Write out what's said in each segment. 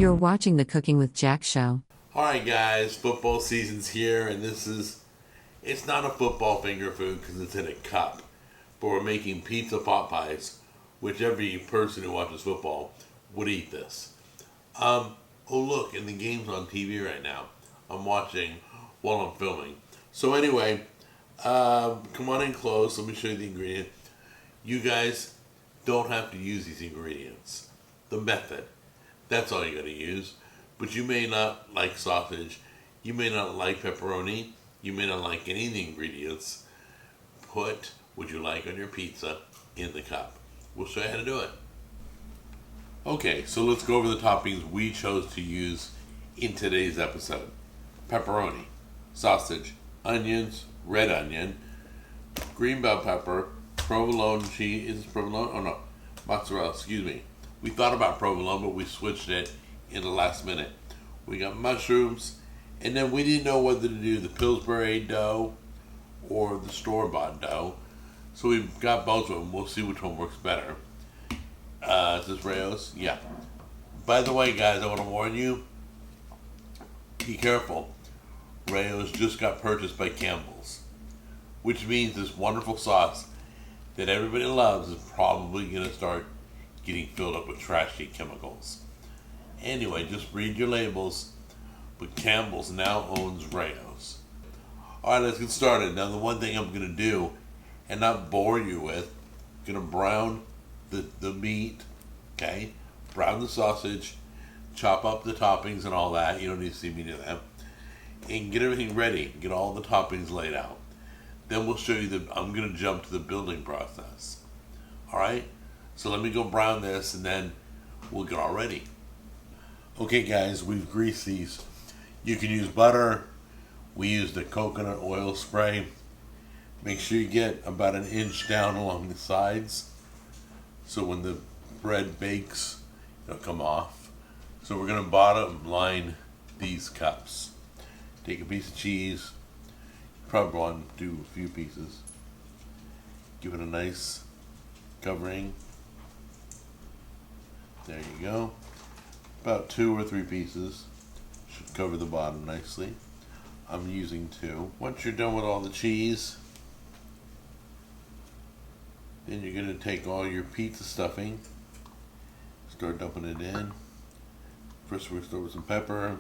You're watching the Cooking with Jack show. Alright guys, football season's here, and it's not a football finger food because it's in a cup. But we're making pizza pot pies, which every person who watches football would eat this. Oh look, and the game's on TV right now. I'm watching while I'm filming. So anyway, come on in close, let me show you the ingredient. You guys don't have to use these ingredients. The method. That's all you gotta use. But you may not like sausage, you may not like pepperoni, you may not like any of the ingredients. Put what you like on your pizza in the cup. We'll show you how to do it. Okay, so let's go over the toppings we chose to use in today's episode. Pepperoni, sausage, onions, red onion, green bell pepper, provolone cheese, is it provolone? Oh no, mozzarella, excuse me. We thought about provolone, but we switched it in the last minute. We got mushrooms, and then we didn't know whether to do the Pillsbury dough or the store-bought dough. So we've got both of them. We'll see which one works better. Is this Rayo's? Yeah. By the way, guys, I want to warn you, be careful. Rayo's just got purchased by Campbell's, which means this wonderful sauce that everybody loves is probably going to start getting filled up with trashy chemicals. Anyway, just read your labels, but Campbell's now owns Rayo's. Alright, let's get started. Now the one thing I'm going to do, and not bore you with, I'm going to brown the meat, okay? Brown the sausage, chop up the toppings and all that. You don't need to see me do that. And get everything ready, get all the toppings laid out. Then we'll show you I'm going to jump to the building process. Alright? So let me go brown this and then we'll get all ready. Okay guys, we've greased these. You can use butter. We used a coconut oil spray. Make sure you get about an inch down along the sides so when the bread bakes, it'll come off. So we're going to bottom line these cups. Take a piece of cheese. Probably want to do a few pieces. Give it a nice covering. There you go. About 2 or 3 pieces. Should cover the bottom nicely. I'm using 2. Once you're done with all the cheese, then you're going to take all your pizza stuffing, start dumping it in. First we're going to start with some pepper.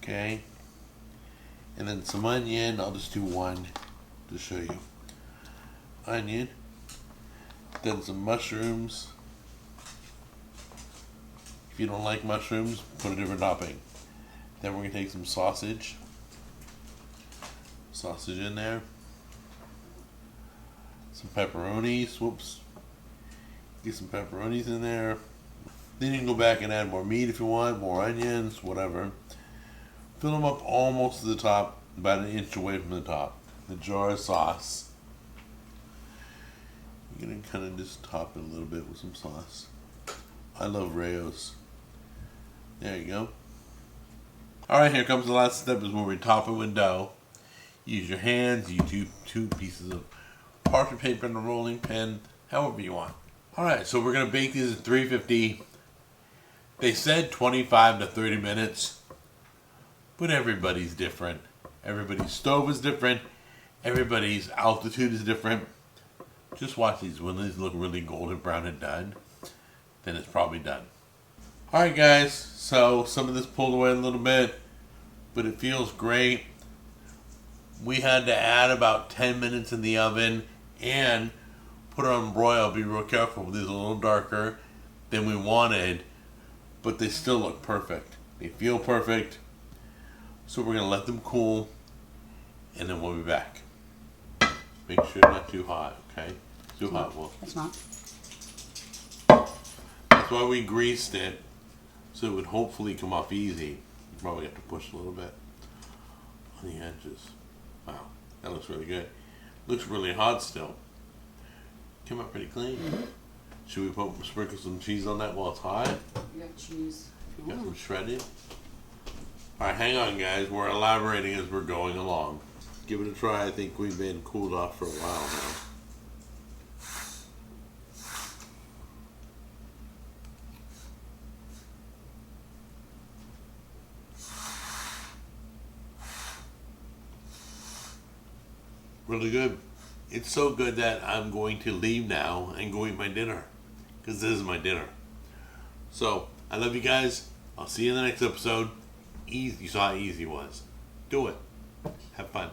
Okay, and then some onion. I'll just do 1 to show you. Onion, then some mushrooms. If you don't like mushrooms, put a different topping. Then we're going to take some sausage in there, some pepperonis. Whoops, get some pepperonis in there. Then you can go back and add more meat if you want, more onions, whatever. Fill them up almost to the top, about an inch away from the top. The jar of sauce. You're going to kind of just top it a little bit with some sauce. I love Rayo's. There you go. Alright, here comes the last step, is where we top it with dough. Use your hands, use two pieces of parchment paper and a rolling pin, however you want. Alright, so we're going to bake these at 350. They said 25 to 30 minutes. But everybody's different. Everybody's stove is different. Everybody's altitude is different. Just watch these. When these look really golden brown and done, then it's probably done. Alright guys, so some of this pulled away a little bit, but it feels great. We had to add about 10 minutes in the oven and put it on broil. Be real careful. These are a little darker than we wanted, but they still look perfect. They feel perfect. So we're going to let them cool, and then we'll be back. Make sure not too hot, okay? Too hot, well. It's not. That's why we greased it, so it would hopefully come off easy. You probably have to push a little bit on the edges. Wow, that looks really good. Looks really hot still. Came out pretty clean. Mm-hmm. Should we sprinkle some cheese on that while it's hot? You got cheese. Got some shredded. Alright, hang on guys, we're elaborating as we're going along. Give it a try. I think we've been cooled off for a while now. Really good. It's so good that I'm going to leave now and go eat my dinner. Because this is my dinner. So, I love you guys. I'll see you in the next episode. Easy. You saw how easy it was. Do it. Have fun.